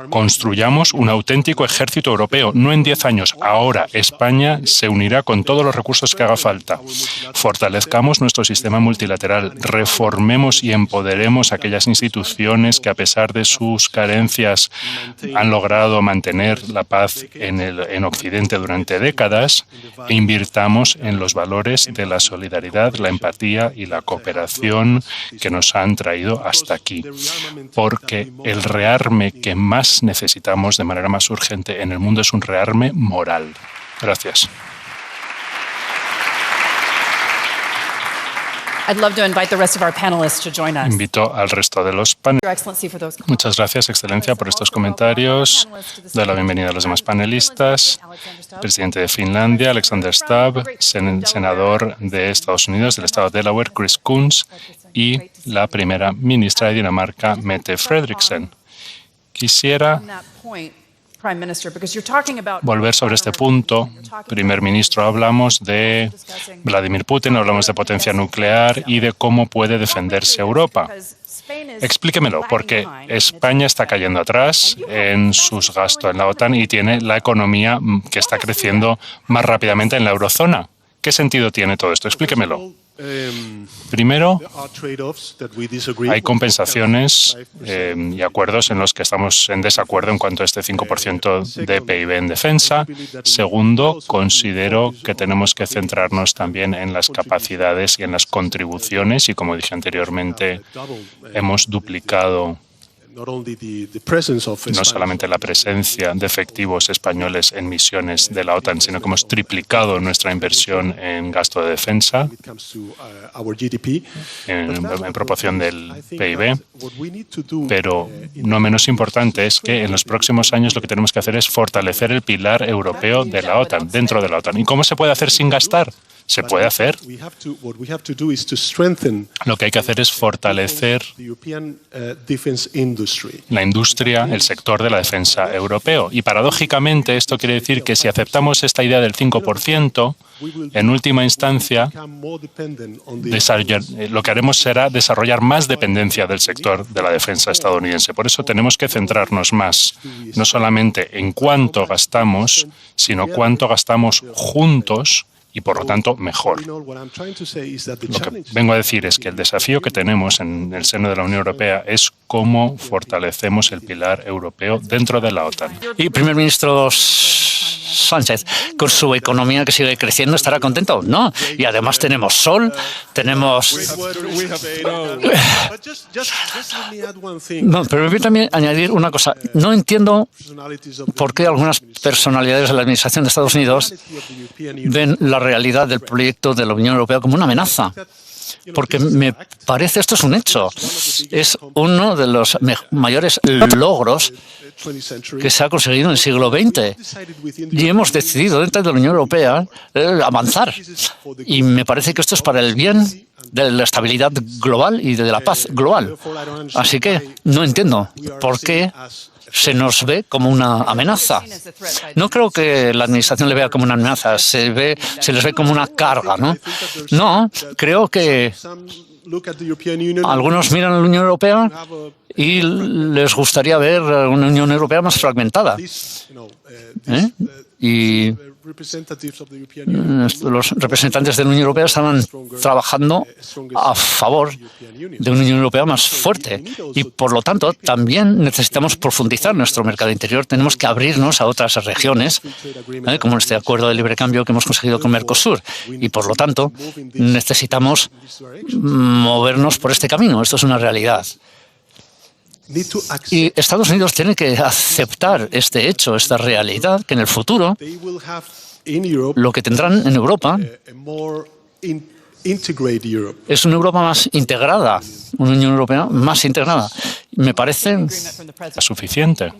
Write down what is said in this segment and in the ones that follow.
Construyamos un auténtico ejército europeo, no en 10 años. Ahora España se unirá con todos los recursos que haga falta. Fortalezcamos nuestro sistema multilateral, reformemos y empoderemos aquellas instituciones que, a pesar de sus carencias, han logrado mantener la paz en Occidente durante décadas, e invirtamos en los valores de la solidaridad, la empatía y la cooperación que nos han traído hasta aquí. Porque el rearme que más necesitamos de manera más urgente en el mundo es un rearme moral. Gracias. Invito al resto de los panelistas. Muchas gracias, Excelencia, por estos comentarios. Doy la bienvenida a los demás panelistas. Presidente de Finlandia, Alexander Stubb, senador de Estados Unidos, del estado de Delaware, Chris Coons, y la primera ministra de Dinamarca, Mette Frederiksen. Quisiera volver sobre este punto. Primer ministro, hablamos de Vladimir Putin, hablamos de potencia nuclear y de cómo puede defenderse Europa. Explíquemelo, porque España está cayendo atrás en sus gastos en la OTAN y tiene la economía que está creciendo más rápidamente en la eurozona. ¿Qué sentido tiene todo esto? Explíquemelo. Primero, hay compensaciones y acuerdos en los que estamos en desacuerdo en cuanto a este 5% de PIB en defensa. Segundo, considero que tenemos que centrarnos también en las capacidades y en las contribuciones y, como dije anteriormente, hemos duplicado no solamente la presencia de efectivos españoles en misiones de la OTAN, sino que hemos triplicado nuestra inversión en gasto de defensa en proporción del PIB. Pero no menos importante es que en los próximos años lo que tenemos que hacer es fortalecer el pilar europeo de la OTAN, dentro de la OTAN. ¿Y cómo se puede hacer sin gastar? Se puede hacer. Lo que hay que hacer es fortalecer la industria, el sector de la defensa europeo. Y paradójicamente esto quiere decir que si aceptamos esta idea del 5%, en última instancia lo que haremos será desarrollar más dependencia del sector de la defensa estadounidense. Por eso tenemos que centrarnos más, no solamente en cuánto gastamos, sino cuánto gastamos juntos y, por lo tanto, mejor. Lo que vengo a decir es que el desafío que tenemos en el seno de la Unión Europea es cómo fortalecemos el pilar europeo dentro de la OTAN. Y, primer ministro Sánchez, con su economía que sigue creciendo, ¿estará contento? No. Y además tenemos sol, tenemos... No, pero me también añadir una cosa. No entiendo por qué algunas personalidades de la Administración de Estados Unidos ven la realidad del proyecto de la Unión Europea como una amenaza. Porque me parece esto es un hecho. Es uno de los mayores logros que se ha conseguido en el siglo XX. Y hemos decidido dentro de la Unión Europea avanzar. Y me parece que esto es para el bien de la estabilidad global y de la paz global. Así que no entiendo por qué se nos ve como una amenaza. No creo que la Administración le vea como una amenaza, se les ve como una carga, ¿no? No, creo que algunos miran a la Unión Europea y les gustaría ver una Unión Europea más fragmentada. Y los representantes de la Unión Europea estaban trabajando a favor de una Unión Europea más fuerte y, por lo tanto, también necesitamos profundizar nuestro mercado interior. Tenemos que abrirnos a otras regiones, como este acuerdo de libre cambio que hemos conseguido con Mercosur. Y, por lo tanto, necesitamos movernos por este camino. Esto es una realidad. Y Estados Unidos tiene que aceptar este hecho, esta realidad, que en el futuro lo que tendrán en Europa es una Europa más integrada, una Unión Europea más integrada. Me parece suficiente.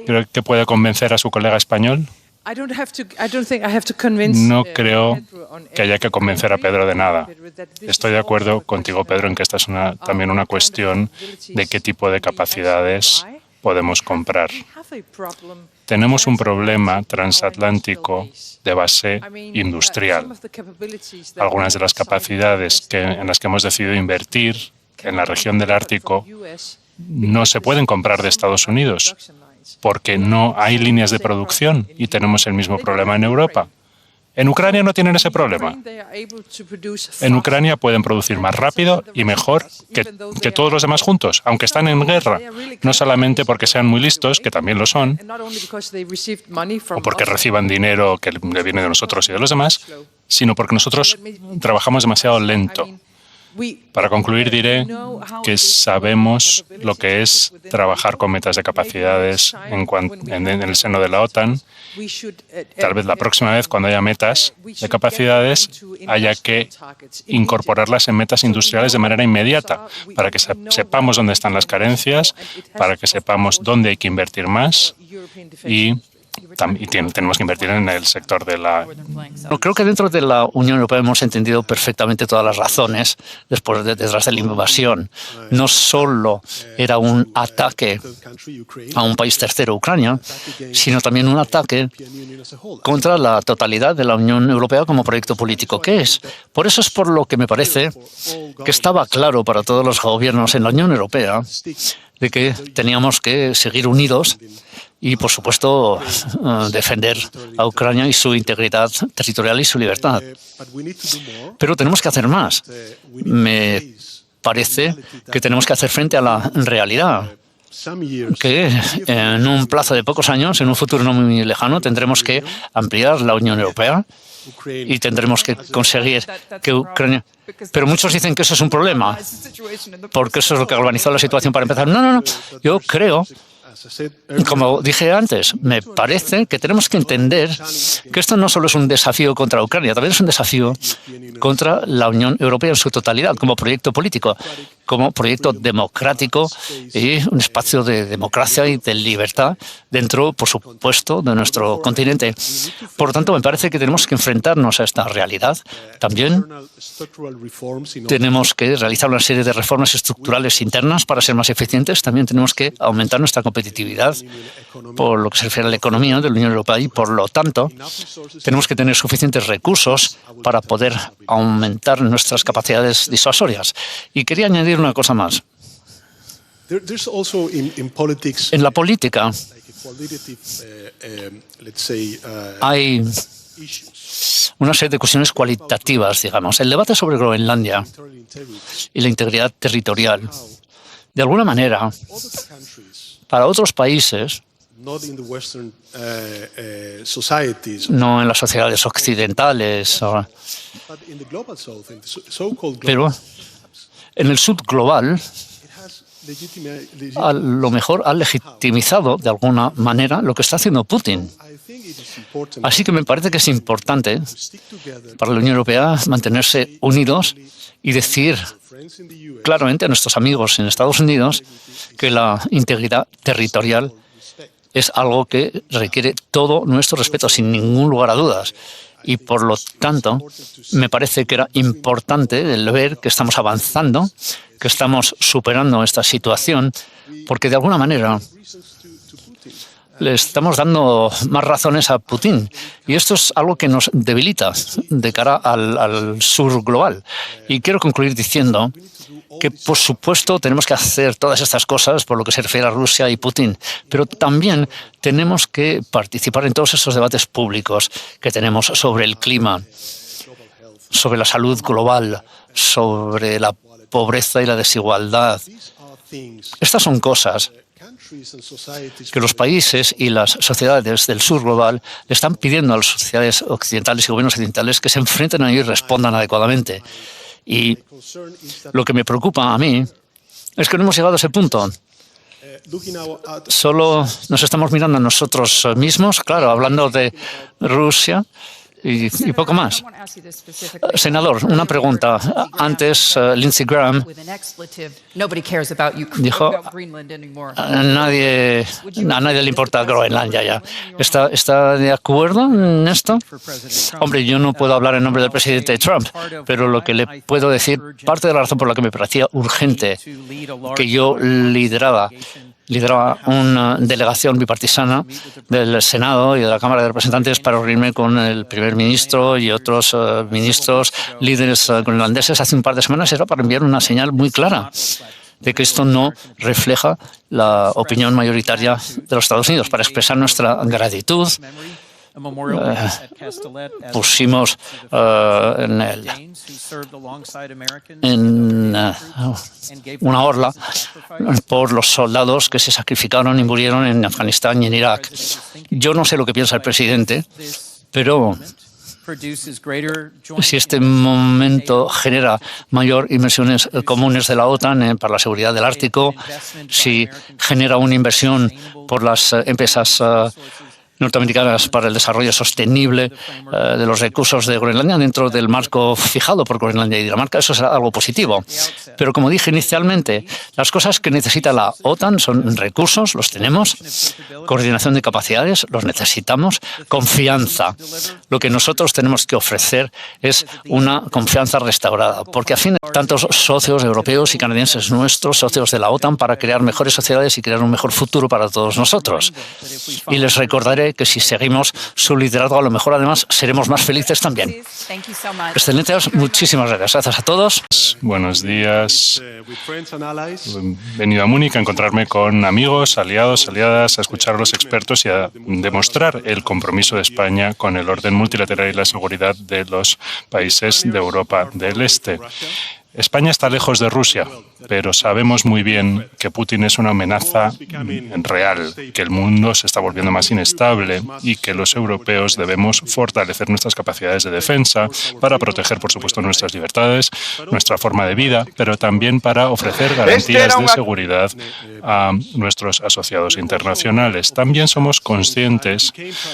¿Creo que puede convencer a su colega español? No creo que haya que convencer a Pedro de nada. Estoy de acuerdo contigo, Pedro, en que esta es también una cuestión de qué tipo de capacidades podemos comprar. Tenemos un problema transatlántico de base industrial. Algunas de las capacidades en las que hemos decidido invertir en la región del Ártico no se pueden comprar de Estados Unidos porque no hay líneas de producción y tenemos el mismo problema en Europa. En Ucrania no tienen ese problema. En Ucrania pueden producir más rápido y mejor que todos los demás juntos, aunque están en guerra. No solamente porque sean muy listos, que también lo son, o porque reciban dinero que le viene de nosotros y de los demás, sino porque nosotros trabajamos demasiado lento. Para concluir, diré que sabemos lo que es trabajar con metas de capacidades en el seno de la OTAN. Tal vez la próxima vez, cuando haya metas de capacidades, haya que incorporarlas en metas industriales de manera inmediata, para que sepamos dónde están las carencias, para que sepamos dónde hay que invertir más y tenemos que invertir en el sector de la... Creo que dentro de la Unión Europea hemos entendido perfectamente todas las razones detrás de la invasión. No solo era un ataque a un país tercero, Ucrania, sino también un ataque contra la totalidad de la Unión Europea como proyecto político que es. Por eso es por lo que me parece que estaba claro para todos los gobiernos en la Unión Europea de que teníamos que seguir unidos y, por supuesto, defender a Ucrania y su integridad territorial y su libertad. Pero tenemos que hacer más. Me parece que tenemos que hacer frente a la realidad, que en un plazo de pocos años, en un futuro no muy lejano, tendremos que ampliar la Unión Europea y tendremos que conseguir que Ucrania... Pero muchos dicen que eso es un problema, porque eso es lo que galvanizó la situación para empezar. No. Yo creo, como dije antes, me parece que tenemos que entender que esto no solo es un desafío contra Ucrania, también es un desafío contra la Unión Europea en su totalidad, como proyecto político, como proyecto democrático y un espacio de democracia y de libertad dentro, por supuesto, de nuestro continente. Por lo tanto, me parece que tenemos que enfrentarnos a esta realidad. También tenemos que realizar una serie de reformas estructurales internas para ser más eficientes. También tenemos que aumentar nuestra competitividad por lo que se refiere a la economía de la Unión Europea y, por lo tanto, tenemos que tener suficientes recursos para poder aumentar nuestras capacidades disuasorias. Y quería añadir una cosa más. En la política hay una serie de cuestiones cualitativas, digamos. El debate sobre Groenlandia y la integridad territorial, de alguna manera, para otros países, no en las sociedades occidentales, pero en el sur global, a lo mejor ha legitimizado de alguna manera lo que está haciendo Putin. Así que me parece que es importante para la Unión Europea mantenerse unidos y decir claramente a nuestros amigos en Estados Unidos que la integridad territorial es algo que requiere todo nuestro respeto, sin ningún lugar a dudas. Y, por lo tanto, me parece que era importante el ver que estamos avanzando, que estamos superando esta situación, porque de alguna manera le estamos dando más razones a Putin. Y esto es algo que nos debilita de cara al sur global. Y quiero concluir diciendo que, por supuesto, tenemos que hacer todas estas cosas por lo que se refiere a Rusia y Putin, pero también tenemos que participar en todos esos debates públicos que tenemos sobre el clima, sobre la salud global, sobre la pobreza y la desigualdad. Estas son cosas que los países y las sociedades del sur global le están pidiendo a las sociedades occidentales y gobiernos occidentales que se enfrenten a ello y respondan adecuadamente. Y lo que me preocupa a mí es que no hemos llegado a ese punto. Solo nos estamos mirando a nosotros mismos, claro, hablando de Rusia y poco más. Senador, una pregunta. Antes, Lindsey Graham dijo a nadie le importa Groenlandia ya. ¿Está de acuerdo en esto? Hombre, yo no puedo hablar en nombre del presidente Trump, pero lo que le puedo decir, parte de la razón por la que me parecía urgente que yo lideraba una delegación bipartisana del Senado y de la Cámara de Representantes para reunirme con el primer ministro y otros ministros, líderes groenlandeses hace un par de semanas, era para enviar una señal muy clara de que esto no refleja la opinión mayoritaria de los Estados Unidos. Para expresar nuestra gratitud, pusimos una orla por los soldados que se sacrificaron y murieron en Afganistán y en Irak. Yo no sé lo que piensa el presidente, pero si este momento genera mayor inversiones comunes de la OTAN para la seguridad del Ártico, si genera una inversión por las empresas norteamericanas para el desarrollo sostenible de los recursos de Groenlandia dentro del marco fijado por Groenlandia y Dinamarca, eso es algo positivo. Pero como dije inicialmente, las cosas que necesita la OTAN son recursos, los tenemos, coordinación de capacidades, los necesitamos, confianza. Lo que nosotros tenemos que ofrecer es una confianza restaurada, porque a fin de tantos socios europeos y canadienses nuestros, socios de la OTAN, para crear mejores sociedades y crear un mejor futuro para todos nosotros. Y les recordaré que si seguimos su liderazgo, a lo mejor además seremos más felices también. Excelentes, muchísimas gracias. Gracias a todos. Buenos días. He venido a Múnich a encontrarme con amigos, aliados, aliadas, a escuchar a los expertos y a demostrar el compromiso de España con el orden multilateral y la seguridad de los países de Europa del Este. España está lejos de Rusia, pero sabemos muy bien que Putin es una amenaza real, que el mundo se está volviendo más inestable y que los europeos debemos fortalecer nuestras capacidades de defensa para proteger, por supuesto, nuestras libertades, nuestra forma de vida, pero también para ofrecer garantías de seguridad a nuestros asociados internacionales. También somos conscientes,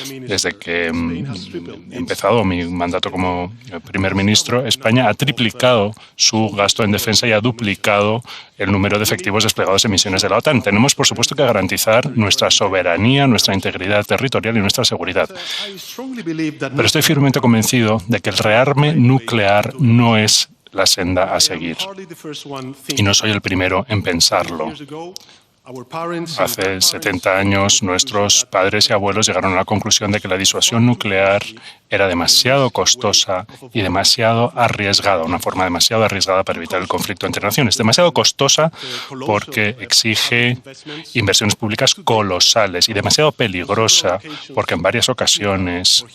desde que he empezado mi mandato como primer ministro, España ha triplicado su gasto en defensa y ha duplicado el número de efectivos desplegados en misiones de la OTAN. Tenemos, por supuesto, que garantizar nuestra soberanía, nuestra integridad territorial y nuestra seguridad. Pero estoy firmemente convencido de que el rearme nuclear no es la senda a seguir. Y no soy el primero en pensarlo. Hace 70 años, nuestros padres y abuelos llegaron a la conclusión de que la disuasión nuclear era demasiado costosa y demasiado arriesgada, una forma demasiado arriesgada para evitar el conflicto entre naciones. Demasiado costosa porque exige inversiones públicas colosales y demasiado peligrosa porque en varias ocasiones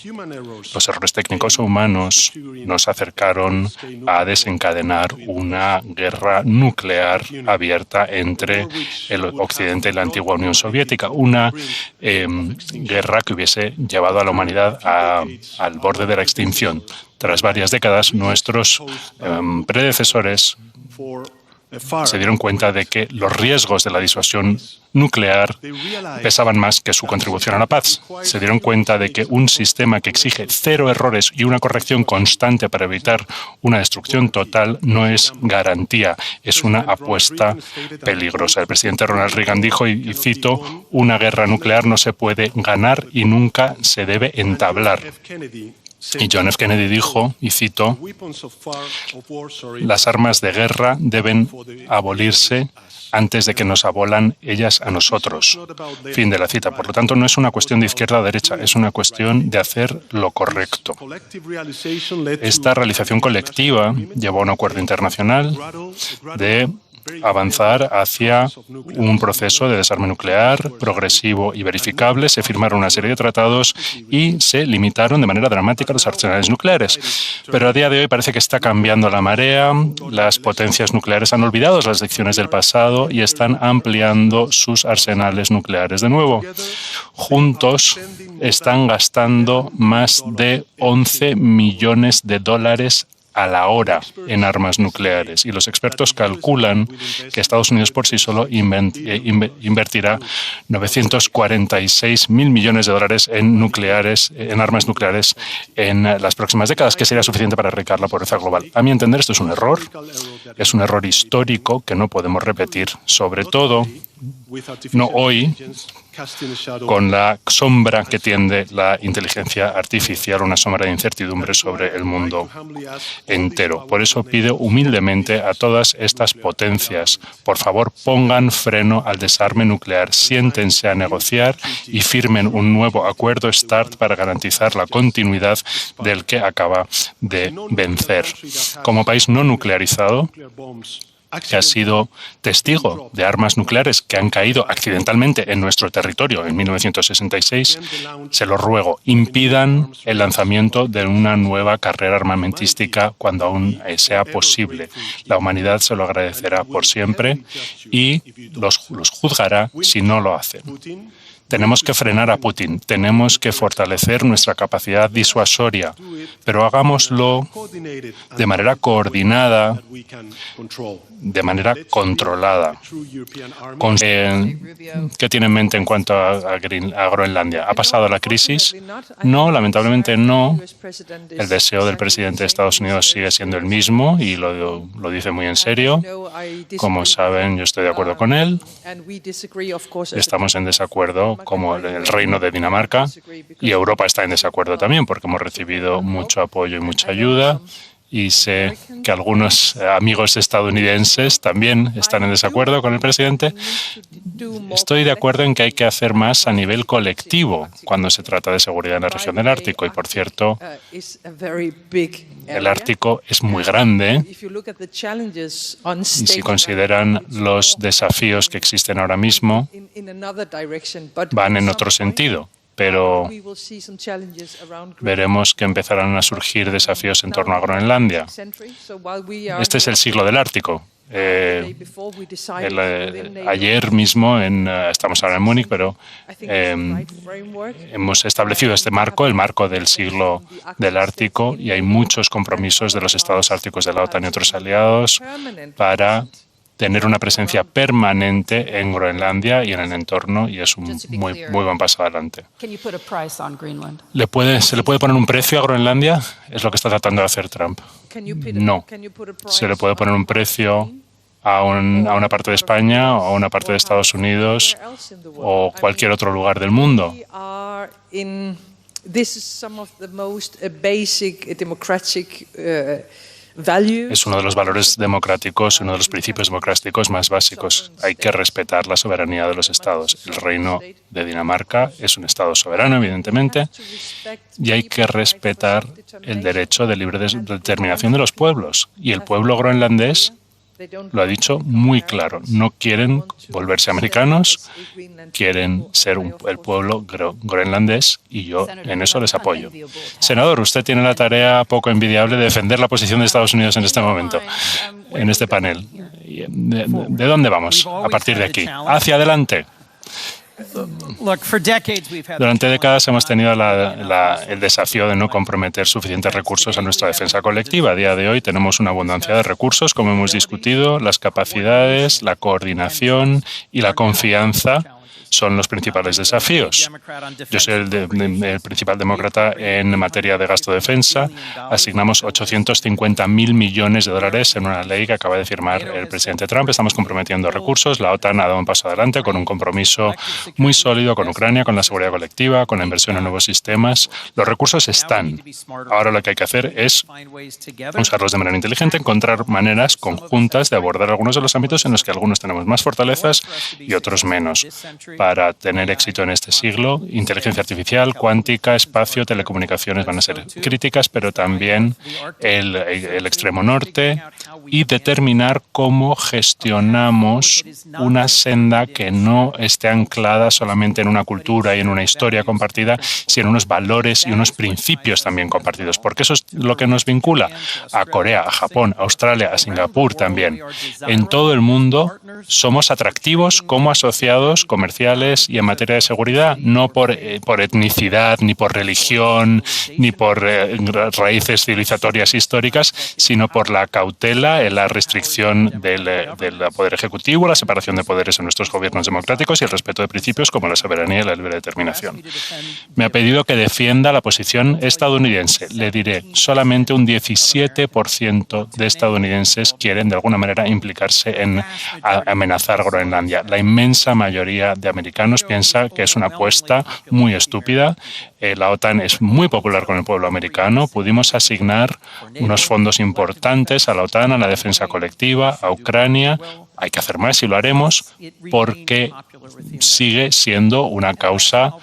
los errores técnicos o humanos nos acercaron a desencadenar una guerra nuclear abierta entre el Occidente y la antigua Unión Soviética, una guerra que hubiese llevado a la humanidad al borde de la extinción. Tras varias décadas, nuestros predecesores se dieron cuenta de que los riesgos de la disuasión nuclear pesaban más que su contribución a la paz. Se dieron cuenta de que un sistema que exige cero errores y una corrección constante para evitar una destrucción total no es garantía, es una apuesta peligrosa. El presidente Ronald Reagan dijo, y cito, una guerra nuclear no se puede ganar y nunca se debe entablar. Y John F. Kennedy dijo, y cito, las armas de guerra deben abolirse antes de que nos abolan ellas a nosotros. Fin de la cita. Por lo tanto, no es una cuestión de izquierda o derecha, es una cuestión de hacer lo correcto. Esta realización colectiva llevó a un acuerdo internacional de avanzar hacia un proceso de desarme nuclear progresivo y verificable. Se firmaron una serie de tratados y se limitaron de manera dramática los arsenales nucleares. Pero a día de hoy parece que está cambiando la marea. Las potencias nucleares han olvidado las lecciones del pasado y están ampliando sus arsenales nucleares de nuevo. Juntos están gastando más de 11 millones de dólares a la hora en armas nucleares. Y los expertos calculan que Estados Unidos por sí solo invertirá 946.000 millones de dólares en armas nucleares en las próximas décadas, que sería suficiente para erradicar la pobreza global. A mi entender, esto es un error histórico que no podemos repetir, sobre todo no hoy, con la sombra que tiende la inteligencia artificial, una sombra de incertidumbre sobre el mundo entero. Por eso pido humildemente a todas estas potencias, por favor, pongan freno al desarme nuclear, siéntense a negociar y firmen un nuevo acuerdo START para garantizar la continuidad del que acaba de vencer. Como país no nuclearizado, que ha sido testigo de armas nucleares que han caído accidentalmente en nuestro territorio en 1966, se lo ruego, impidan el lanzamiento de una nueva carrera armamentística cuando aún sea posible. La humanidad se lo agradecerá por siempre y los juzgará si no lo hacen. Tenemos que frenar a Putin, tenemos que fortalecer nuestra capacidad disuasoria, pero hagámoslo de manera coordinada, de manera controlada. ¿Qué tiene en mente en cuanto a Groenlandia? ¿Ha pasado la crisis? No, lamentablemente no. El deseo del presidente de Estados Unidos sigue siendo el mismo y lo dice muy en serio. Como saben, yo estoy de acuerdo con él. Estamos en desacuerdo como el Reino de Dinamarca y Europa está en desacuerdo también porque hemos recibido mucho apoyo y mucha ayuda. Y sé que algunos amigos estadounidenses también están en desacuerdo con el presidente. Estoy de acuerdo en que hay que hacer más a nivel colectivo cuando se trata de seguridad en la región del Ártico. Y, por cierto, el Ártico es muy grande y si consideran los desafíos que existen ahora mismo, van en otro sentido. Pero veremos que empezarán a surgir desafíos en torno a Groenlandia. Este es el siglo del Ártico. Ayer mismo, estamos ahora en Múnich, pero hemos establecido este marco, el marco del siglo del Ártico, y hay muchos compromisos de los estados árticos de la OTAN y otros aliados para tener una presencia permanente en Groenlandia y en el entorno, y es un muy buen paso adelante. ¿Se le puede poner un precio a Groenlandia? Es lo que está tratando de hacer Trump. No. ¿Se le puede poner un precio a una parte de España o a una parte de Estados Unidos o cualquier otro lugar del mundo? Es uno de los valores democráticos, uno de los principios democráticos más básicos. Hay que respetar la soberanía de los estados. El Reino de Dinamarca es un estado soberano, evidentemente, y hay que respetar el derecho de libre determinación de los pueblos. Y el pueblo groenlandés lo ha dicho muy claro. No quieren volverse americanos, quieren ser el pueblo groenlandés y yo en eso les apoyo. Senador, usted tiene la tarea poco envidiable de defender la posición de Estados Unidos en este momento, en este panel. ¿De dónde vamos a partir de aquí? Hacia adelante. Durante décadas hemos tenido el desafío de no comprometer suficientes recursos a nuestra defensa colectiva. A día de hoy tenemos una abundancia de recursos, como hemos discutido, las capacidades, la coordinación y la confianza son los principales desafíos. Yo soy el principal demócrata en materia de gasto de defensa. Asignamos 850.000 millones de dólares en una ley que acaba de firmar el presidente Trump. Estamos comprometiendo recursos. La OTAN ha dado un paso adelante con un compromiso muy sólido con Ucrania, con la seguridad colectiva, con la inversión en nuevos sistemas. Los recursos están. Ahora lo que hay que hacer es usarlos de manera inteligente, encontrar maneras conjuntas de abordar algunos de los ámbitos en los que algunos tenemos más fortalezas y otros menos. Para tener éxito en este siglo, inteligencia artificial, cuántica, espacio, telecomunicaciones van a ser críticas, pero también el extremo norte y determinar cómo gestionamos una senda que no esté anclada solamente en una cultura y en una historia compartida, sino en unos valores y unos principios también compartidos, porque eso es lo que nos vincula a Corea, a Japón, a Australia, a Singapur también. En todo el mundo somos atractivos como asociados comerciales y en materia de seguridad, no por etnicidad, ni por religión, ni por raíces civilizatorias históricas, sino por la cautela, la restricción del poder ejecutivo, la separación de poderes en nuestros gobiernos democráticos y el respeto de principios como la soberanía y la libre determinación. Me ha pedido que defienda la posición estadounidense. Le diré, solamente un 17% de estadounidenses quieren de alguna manera implicarse en amenazar Groenlandia. La inmensa mayoría de americanos piensa que es una apuesta muy estúpida. La OTAN es muy popular con el pueblo americano. Pudimos asignar unos fondos importantes a la OTAN, a la defensa colectiva, a Ucrania, Hay que hacer más y lo haremos porque sigue siendo una causa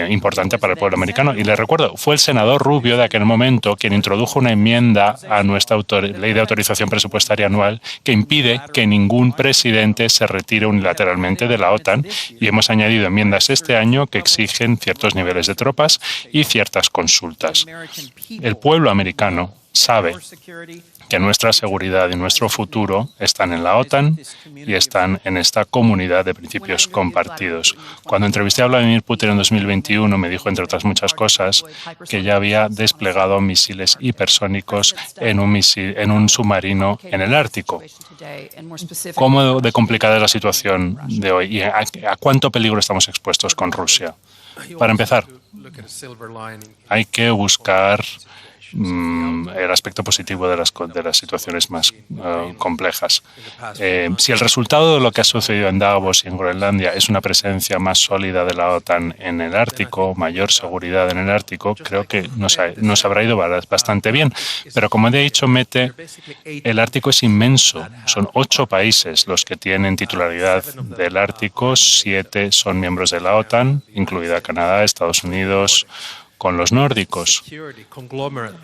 importante para el pueblo americano. Y les recuerdo, fue el senador Rubio de aquel momento quien introdujo una enmienda a nuestra ley de autorización presupuestaria anual que impide que ningún presidente se retire unilateralmente de la OTAN, y hemos añadido enmiendas este año que exigen ciertos niveles de tropas y ciertas consultas. El pueblo americano sabe que nuestra seguridad y nuestro futuro están en la OTAN y están en esta comunidad de principios compartidos. Cuando entrevisté a Vladimir Putin en 2021, me dijo, entre otras muchas cosas, que ya había desplegado misiles hipersónicos en un submarino en el Ártico. ¿Cómo de complicada es la situación de hoy y a cuánto peligro estamos expuestos con Rusia? Para empezar, hay que buscar el aspecto positivo de las situaciones más complejas. Si el resultado de lo que ha sucedido en Davos y en Groenlandia es una presencia más sólida de la OTAN en el Ártico, mayor seguridad en el Ártico, creo que nos habrá ido bastante bien. Pero como he dicho, Mete, el Ártico es inmenso. Son 8 países los que tienen titularidad del Ártico, 7 son miembros de la OTAN, incluida Canadá, Estados Unidos, con los nórdicos.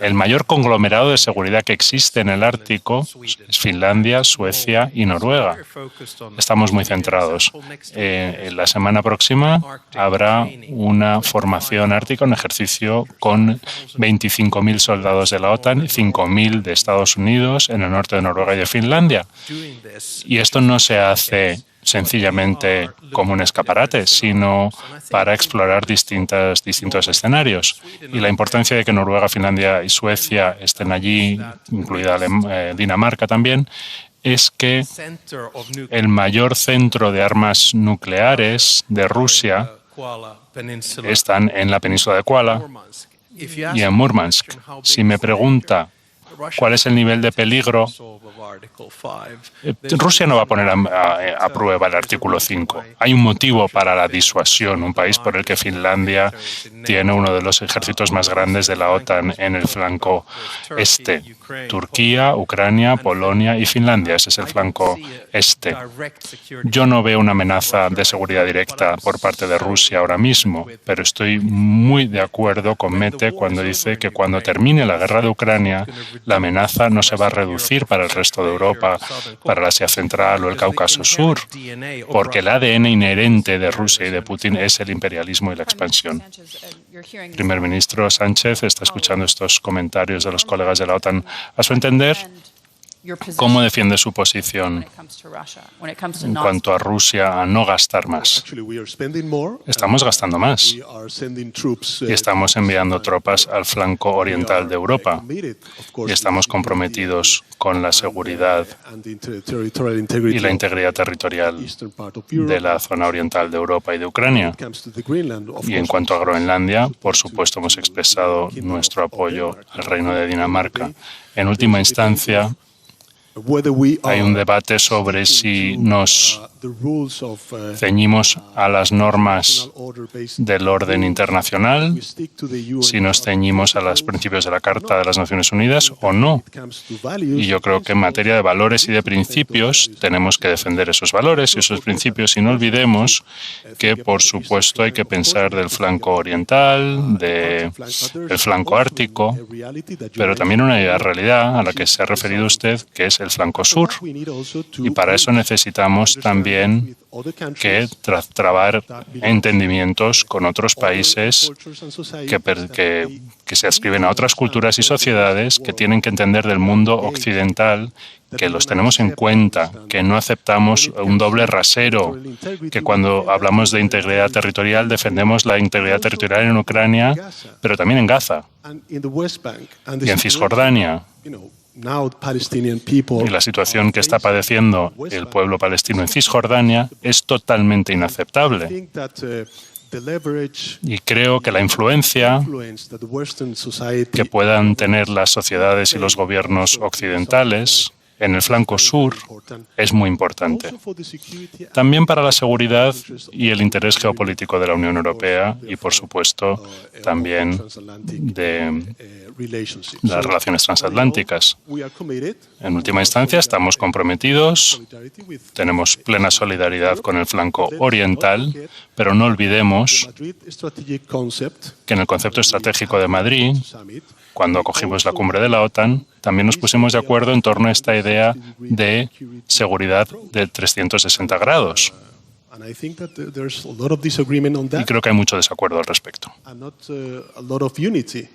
El mayor conglomerado de seguridad que existe en el Ártico es Finlandia, Suecia y Noruega. Estamos muy centrados. En la semana próxima habrá una formación ártica, un ejercicio con 25.000 soldados de la OTAN y 5.000 de Estados Unidos en el norte de Noruega y de Finlandia. Y esto no se hace sencillamente como un escaparate, sino para explorar distintos escenarios. Y la importancia de que Noruega, Finlandia y Suecia estén allí, incluida Dinamarca también, es que el mayor centro de armas nucleares de Rusia están en la península de Kola y en Murmansk. Si me pregunta cuál es el nivel de peligro, Rusia no va a poner a prueba el artículo 5. Hay un motivo para la disuasión, un país por el que Finlandia tiene uno de los ejércitos más grandes de la OTAN en el flanco este. Turquía, Ucrania, Polonia y Finlandia. Ese es el flanco este. Yo no veo una amenaza de seguridad directa por parte de Rusia ahora mismo, pero estoy muy de acuerdo con Mete cuando dice que cuando termine la guerra de Ucrania, la amenaza no se va a reducir para el resto de Europa, para el Asia Central o el Cáucaso Sur, porque el ADN inherente de Rusia y de Putin es el imperialismo y la expansión. El primer ministro Sánchez está escuchando estos comentarios de los colegas de la OTAN. A su entender, ¿cómo defiende su posición en cuanto a Rusia a no gastar más? Estamos gastando más y estamos enviando tropas al flanco oriental de Europa y estamos comprometidos con la seguridad y la integridad territorial de la zona oriental de Europa y de Ucrania. Y en cuanto a Groenlandia, por supuesto, hemos expresado nuestro apoyo al Reino de Dinamarca. En última instancia, hay un debate sobre si nos ceñimos a las normas del orden internacional, si nos ceñimos a los principios de la Carta de las Naciones Unidas o no. Y yo creo que en materia de valores y de principios tenemos que defender esos valores y esos principios, y no olvidemos que, por supuesto, hay que pensar del flanco oriental, del flanco ártico, pero también una realidad a la que se ha referido usted, que es el flanco sur. Y para eso necesitamos también que trabar entendimientos con otros países que se adscriben a otras culturas y sociedades que tienen que entender del mundo occidental, que los tenemos en cuenta, que no aceptamos un doble rasero, que cuando hablamos de integridad territorial defendemos la integridad territorial en Ucrania, pero también en Gaza y en Cisjordania. Y la situación que está padeciendo el pueblo palestino en Cisjordania es totalmente inaceptable. Y creo que la influencia que puedan tener las sociedades y los gobiernos occidentales en el flanco sur es muy importante. También para la seguridad y el interés geopolítico de la Unión Europea y, por supuesto, también de las relaciones transatlánticas. En última instancia, estamos comprometidos, tenemos plena solidaridad con el flanco oriental, pero no olvidemos que en el concepto estratégico de Madrid, cuando acogimos la cumbre de la OTAN, también nos pusimos de acuerdo en torno a esta idea de seguridad de 360 grados. Y creo que hay mucho desacuerdo al respecto.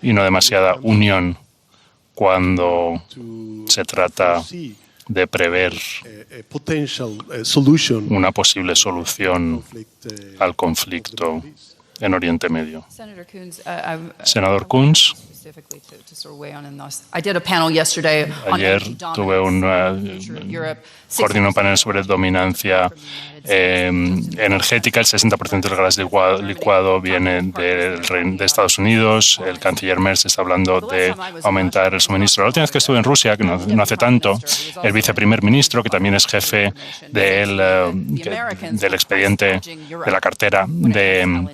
Y no demasiada unión cuando se trata de prever una posible solución al conflicto en Oriente Medio. Senador Coons, ayer coordiné un panel sobre dominancia energética. El 60% del gas licuado viene de Estados Unidos. El canciller Merz está hablando de aumentar el suministro. La última vez que estuve en Rusia, que no hace tanto, el viceprimer ministro, que también es jefe del expediente de la cartera de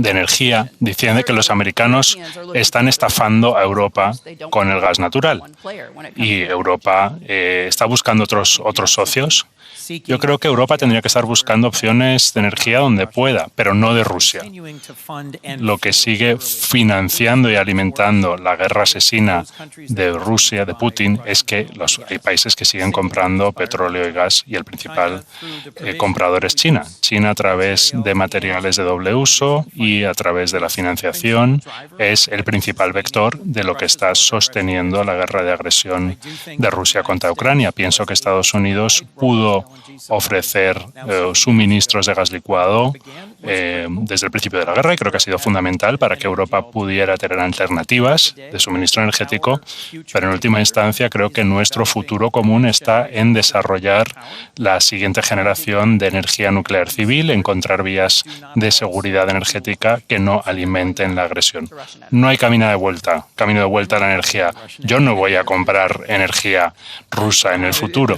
energía, diciendo que los americanos están estafando a Europa con el gas natural y Europa está buscando otros socios. Yo creo que Europa tendría que estar buscando opciones de energía donde pueda, pero no de Rusia. Lo que sigue financiando y alimentando la guerra asesina de Rusia, de Putin, es que hay países que siguen comprando petróleo y gas y el principal comprador es China. China, a través de materiales de doble uso y a través de la financiación, es el principal vector de lo que está sosteniendo la guerra de agresión de Rusia contra Ucrania. Pienso que Estados Unidos pudo ofrecer suministros de gas licuado desde el principio de la guerra y creo que ha sido fundamental para que Europa pudiera tener alternativas de suministro energético, pero en última instancia creo que nuestro futuro común está en desarrollar la siguiente generación de energía nuclear civil, encontrar vías de seguridad energética que no alimenten la agresión. No hay camino de vuelta a la energía. Yo no voy a comprar energía rusa en el futuro.